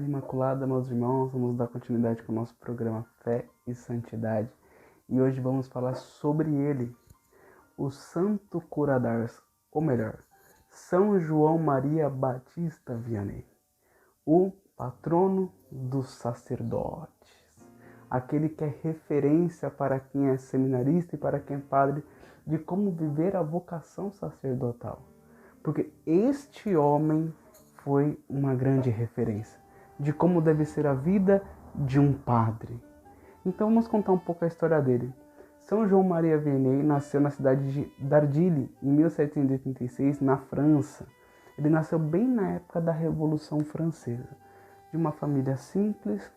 Maria Imaculada, meus irmãos, vamos dar continuidade com o nosso programa Fé e Santidade. E hoje vamos falar sobre ele, o Santo Cura d'Ars, ou melhor, São João Maria Batista Vianney, o patrono dos sacerdotes, aquele que é referência para quem é seminarista e para quem é padre de como viver a vocação sacerdotal. Porque este homem foi uma grande referência de como deve ser a vida de um padre. Então vamos contar um pouco a história dele. São João Maria Vianney nasceu na cidade de Dardilly, em 1786, na França. Ele nasceu bem na época da Revolução Francesa, de uma família simples,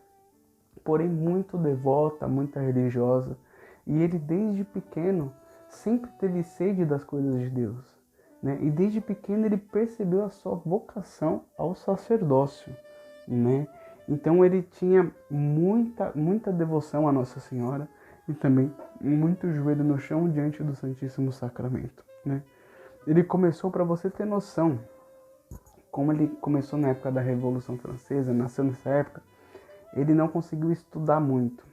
porém muito devota, muito religiosa. E ele desde pequeno sempre teve sede das coisas de Deus. E desde pequeno ele percebeu a sua vocação ao sacerdócio, né? Então ele tinha muita devoção à Nossa Senhora e também muito joelho no chão diante do Santíssimo Sacramento, né? Ele começou, para você ter noção, como ele começou na época da Revolução Francesa, nasceu nessa época, ele não conseguiu estudar muito.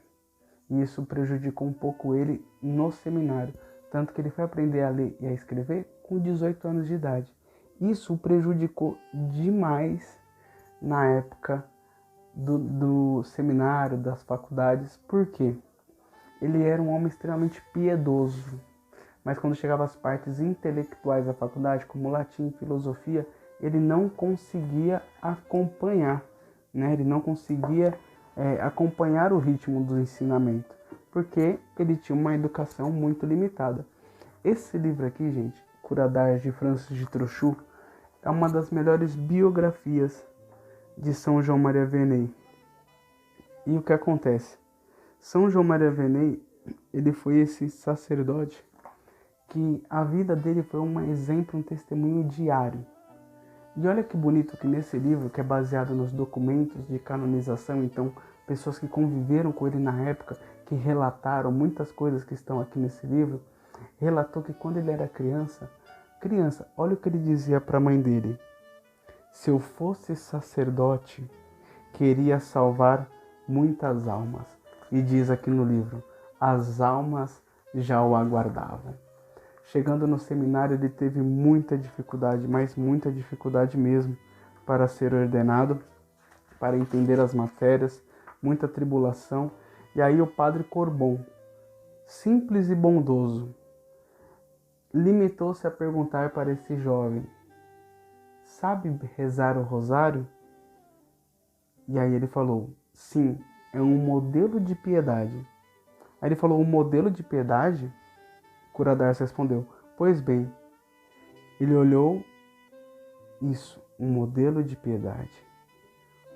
E isso prejudicou um pouco ele no seminário. Tanto que ele foi aprender a ler e a escrever com 18 anos de idade. Isso o prejudicou demais na época do seminário, das faculdades. Por quê? Ele era um homem extremamente piedoso. Mas quando chegava às partes intelectuais da faculdade, como latim e filosofia, ele não conseguia acompanhar, né? Ele não conseguia acompanhar o ritmo do ensinamento, porque ele tinha uma educação muito limitada. Esse livro aqui, gente, Cura d'Ars, de Francis de Trochu, é uma das melhores biografias de São João Maria Vianney. E o que acontece? São João Maria Vianney, ele foi esse sacerdote que a vida dele foi um exemplo, um testemunho diário. E olha que bonito que nesse livro, que é baseado nos documentos de canonização, então pessoas que conviveram com ele na época, que relataram muitas coisas que estão aqui nesse livro, relatou que quando ele era criança, olha o que ele dizia para a mãe dele: se eu fosse sacerdote, queria salvar muitas almas. E diz aqui no livro, as almas já o aguardavam. Chegando no seminário, ele teve muita dificuldade, mas muita dificuldade mesmo, para ser ordenado, para entender as matérias, muita tribulação. E aí o padre Corbon, simples e bondoso, limitou-se a perguntar para esse jovem: sabe rezar o rosário? E aí ele falou: sim, é um modelo de piedade. Aí ele falou: um modelo de piedade? Cura d'Ars respondeu: pois bem. Ele olhou: isso, um modelo de piedade.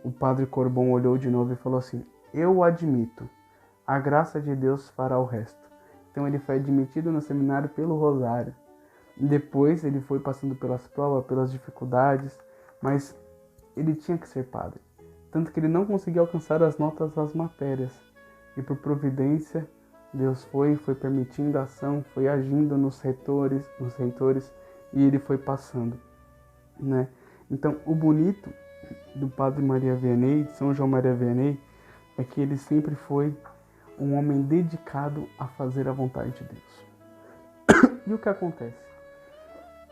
O padre Corbon olhou de novo e falou assim: eu o admito, a graça de Deus fará o resto. Então ele foi admitido no seminário pelo rosário. Depois ele foi passando pelas provas, pelas dificuldades, mas ele tinha que ser padre. Tanto que ele não conseguia alcançar as notas das matérias. E por providência, Deus foi permitindo a ação, foi agindo nos reitores, e ele foi passando, né? Então, o bonito do Padre Maria Vianney, de São João Maria Vianney, é que ele sempre foi um homem dedicado a fazer a vontade de Deus. E o que acontece?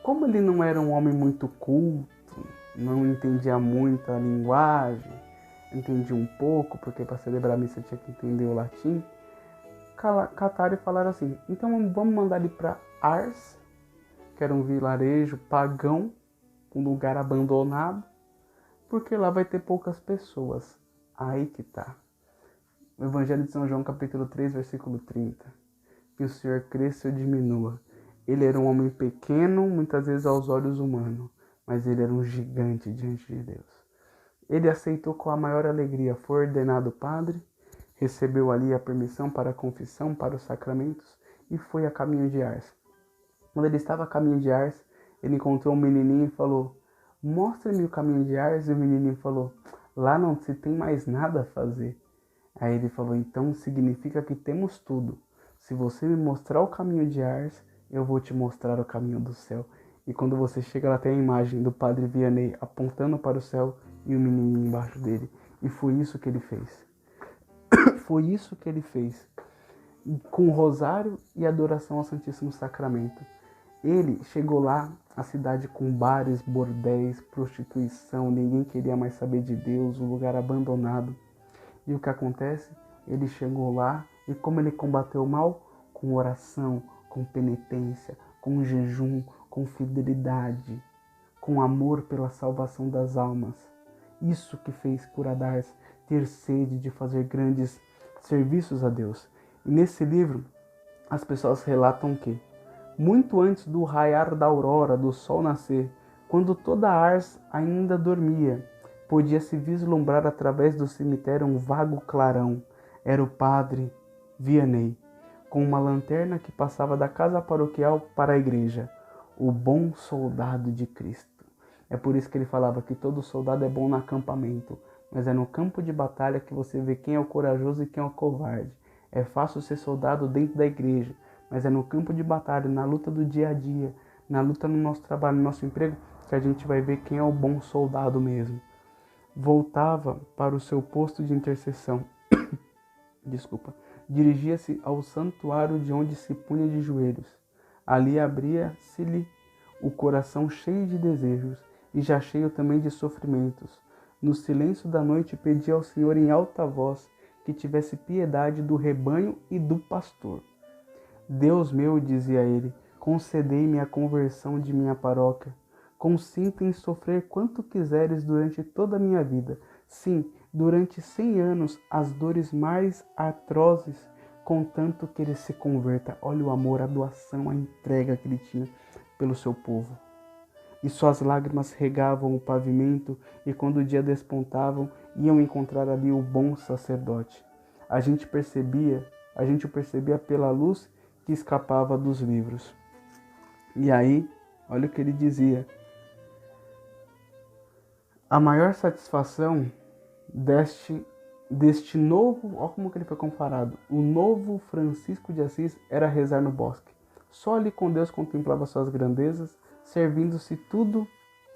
Como ele não era um homem muito culto, não entendia muito a linguagem, entendia um pouco, porque para celebrar a missa tinha que entender o latim, cataram e falaram assim: então vamos mandar ele para Ars, que era um vilarejo pagão, um lugar abandonado, porque lá vai ter poucas pessoas. Aí que tá. O Evangelho de São João, capítulo 3, versículo 30. Que o Senhor cresça e eu diminua. Ele era um homem pequeno, muitas vezes aos olhos humanos, mas ele era um gigante diante de Deus. Ele aceitou com a maior alegria, foi ordenado padre, recebeu ali a permissão para a confissão, para os sacramentos, e foi a caminho de Ars. Quando ele estava a caminho de Ars, ele encontrou um menininho e falou: mostra-me o caminho de Ars. E o menininho falou: lá não se tem mais nada a fazer. Aí ele falou: então significa que temos tudo. Se você me mostrar o caminho de Ars, eu vou te mostrar o caminho do céu. E quando você chega lá, tem a imagem do Padre Vianney apontando para o céu e o menininho embaixo dele. E foi isso que ele fez. Foi isso que ele fez. Com o rosário e adoração ao Santíssimo Sacramento. Ele chegou lá, a cidade com bares, bordéis, prostituição, ninguém queria mais saber de Deus, um lugar abandonado. E o que acontece? Ele chegou lá e como ele combateu o mal? Com oração, com penitência, com jejum, com fidelidade, com amor pela salvação das almas. Isso que fez Curadars ter sede de fazer grandes serviços a Deus. E nesse livro, as pessoas relatam que, muito antes do raiar da aurora, do sol nascer, quando toda Ars ainda dormia, podia-se vislumbrar através do cemitério um vago clarão. Era o padre Vianney, com uma lanterna que passava da casa paroquial para a igreja, o bom soldado de Cristo. É por isso que ele falava que todo soldado é bom no acampamento, mas é no campo de batalha que você vê quem é o corajoso e quem é o covarde. É fácil ser soldado dentro da igreja, mas é no campo de batalha, na luta do dia a dia, na luta no nosso trabalho, no nosso emprego, que a gente vai ver quem é o bom soldado mesmo. Voltava para o seu posto de intercessão. Dirigia-se ao santuário de onde se punha de joelhos. Ali abria-se-lhe o coração cheio de desejos e já cheio também de sofrimentos. No silêncio da noite pedia ao Senhor em alta voz que tivesse piedade do rebanho e do pastor. Deus meu, dizia ele, concedei-me a conversão de minha paróquia. Consinto em sofrer quanto quiseres durante toda a minha vida. Sim, durante 100 anos, as dores mais atrozes, contanto que ele se converta. Olha o amor, a doação, a entrega que ele tinha pelo seu povo. E suas lágrimas regavam o pavimento, e quando o dia despontavam, iam encontrar ali o bom sacerdote. A gente o percebia pela luz que escapava dos livros. E aí, olha o que ele dizia. A maior satisfação deste novo, olha como que ele foi comparado, o novo Francisco de Assis era rezar no bosque. Só ali com Deus contemplava suas grandezas, servindo-se tudo,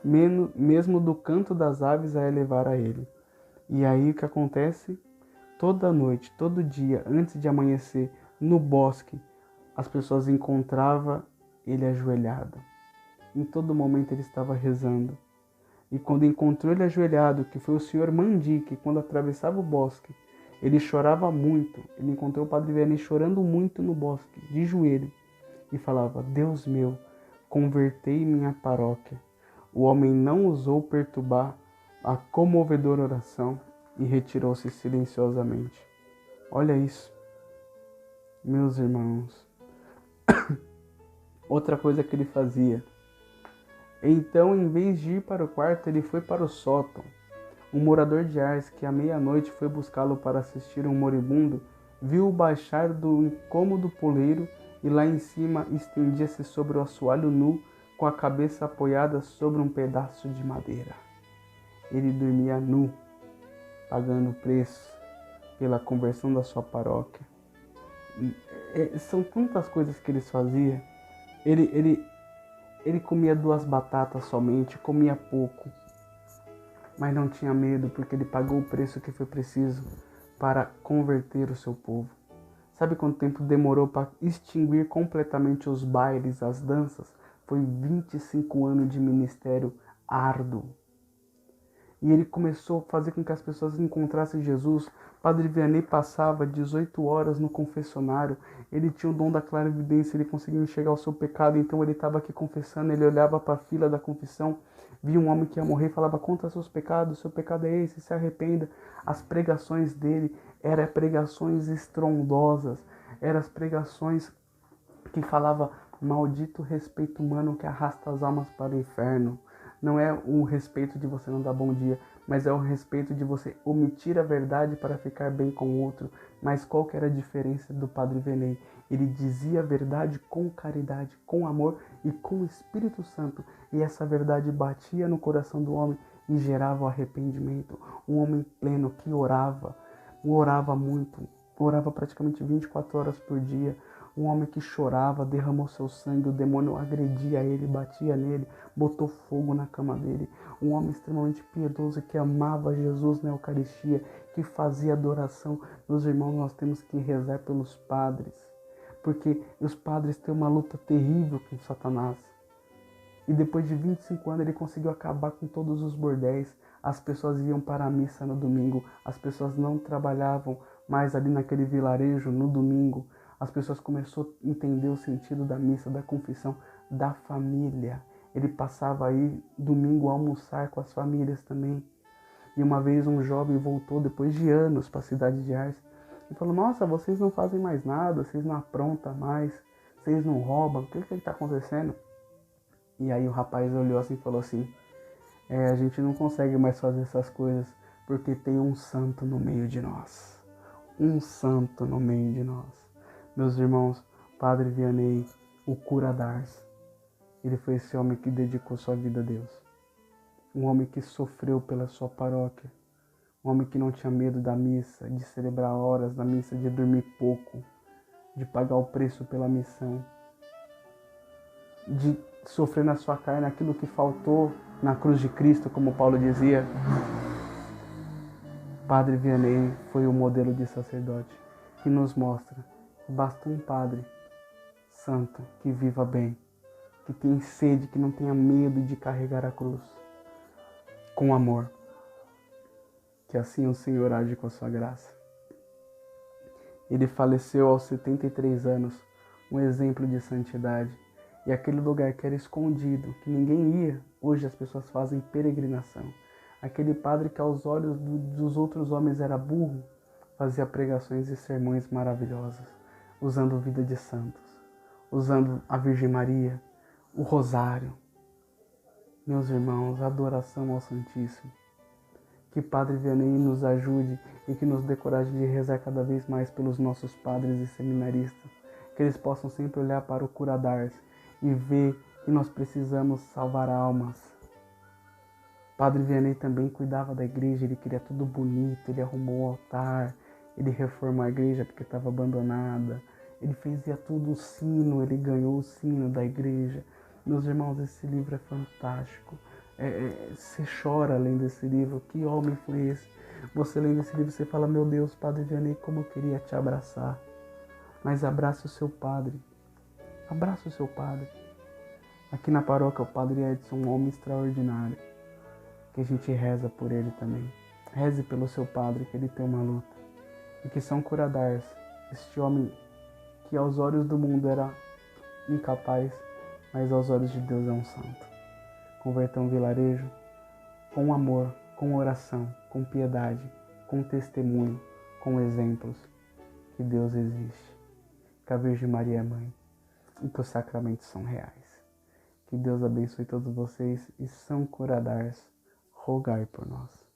mesmo do canto das aves a elevar a ele. E aí o que acontece? Toda noite, todo dia, antes de amanhecer, no bosque, as pessoas encontravam ele ajoelhado. Em todo momento ele estava rezando. E quando encontrou ele ajoelhado, que foi o senhor Mandi, que quando atravessava o bosque, ele chorava muito. Ele encontrou o padre Vianney chorando muito no bosque, de joelho. E falava, Deus meu, convertei minha paróquia. O homem não ousou perturbar a comovedora oração e retirou-se silenciosamente. Olha isso, meus irmãos. Outra coisa que ele fazia. Então, em vez de ir para o quarto, ele foi para o sótão. Um morador de Ars, que à meia-noite foi buscá-lo para assistir um moribundo, viu-o baixar do incômodo poleiro e lá em cima estendia-se sobre o assoalho nu, com a cabeça apoiada sobre um pedaço de madeira. Ele dormia nu, pagando o preço pela conversão da sua paróquia. São tantas coisas que eles faziam. Ele comia 2 batatas somente, comia pouco, mas não tinha medo porque ele pagou o preço que foi preciso para converter o seu povo. Sabe quanto tempo demorou para extinguir completamente os bailes, as danças? Foi 25 anos de ministério árduo. E ele começou a fazer com que as pessoas encontrassem Jesus. Padre Vianney passava 18 horas no confessionário. Ele tinha o dom da clarividência, ele conseguia enxergar o seu pecado. Então ele estava aqui confessando, ele olhava para a fila da confissão, via um homem que ia morrer e falava, conta seus pecados, seu pecado é esse, se arrependa. As pregações dele eram pregações estrondosas, eram as pregações que falava maldito respeito humano que arrasta as almas para o inferno. Não é o respeito de você não dar bom dia, mas é o respeito de você omitir a verdade para ficar bem com o outro. Mas qual que era a diferença do Padre Vianney? Ele dizia a verdade com caridade, com amor e com o Espírito Santo. E essa verdade batia no coração do homem e gerava o arrependimento. Um homem pleno que orava muito, orava praticamente 24 horas por dia. um homem que chorava, derramou seu sangue, o demônio agredia ele, batia nele, botou fogo na cama dele. Um homem extremamente piedoso que amava Jesus na Eucaristia, que fazia adoração. Meus irmãos, nós temos que rezar pelos padres, porque os padres têm uma luta terrível com Satanás. E depois de 25 anos ele conseguiu acabar com todos os bordéis. As pessoas iam para a missa no domingo, as pessoas não trabalhavam mais ali naquele vilarejo no domingo. As pessoas começaram a entender o sentido da missa, da confissão, da família. Ele passava aí domingo a almoçar com as famílias também. E uma vez um jovem voltou depois de anos para a cidade de Ars e falou: nossa, vocês não fazem mais nada, vocês não aprontam mais, vocês não roubam, o que está acontecendo? E aí o rapaz olhou assim e falou assim: a gente não consegue mais fazer essas coisas porque tem um santo no meio de nós. Um santo no meio de nós. Meus irmãos, Padre Vianney, o cura d'Ars, ele foi esse homem que dedicou sua vida a Deus. Um homem que sofreu pela sua paróquia. Um homem que não tinha medo da missa, de celebrar horas da missa, de dormir pouco, de pagar o preço pela missão, de sofrer na sua carne aquilo que faltou na cruz de Cristo, como Paulo dizia. Padre Vianney foi o modelo de sacerdote que nos mostra que basta um padre santo que viva bem, que tem sede, que não tenha medo de carregar a cruz, com amor. Que assim o Senhor age com a sua graça. Ele faleceu aos 73 anos, um exemplo de santidade. E aquele lugar que era escondido, que ninguém ia, hoje as pessoas fazem peregrinação. Aquele padre que aos olhos dos outros homens era burro, fazia pregações e sermões maravilhosos, usando vida de santos, usando a Virgem Maria, o rosário. Meus irmãos, adoração ao Santíssimo. Que Padre Vianney nos ajude e que nos dê coragem de rezar cada vez mais pelos nossos padres e seminaristas. Que eles possam sempre olhar para o cura d'Ars e ver que nós precisamos salvar almas. Padre Vianney também cuidava da igreja, ele queria tudo bonito, ele arrumou o altar, ele reformou a igreja porque estava abandonada, ele fazia tudo o sino, ele ganhou o sino da igreja. Meus irmãos, esse livro é fantástico. Você chora lendo esse livro. Que homem foi esse? Você lendo esse livro, você fala: meu Deus, Padre Vianney, como eu queria te abraçar. Mas abraça o seu padre. Abraça o seu padre. Aqui na paróquia, o Padre Edson, um homem extraordinário. Que a gente reza por ele também. Reze pelo seu padre, que ele tem uma luta. E que São Cura d'Ars, este homem que aos olhos do mundo era incapaz, mas aos olhos de Deus é um santo. Converta um vilarejo com amor, com oração, com piedade, com testemunho, com exemplos que Deus existe, que a Virgem Maria é mãe e que os sacramentos são reais. Que Deus abençoe todos vocês e São Cura d'Ars, rogai por nós.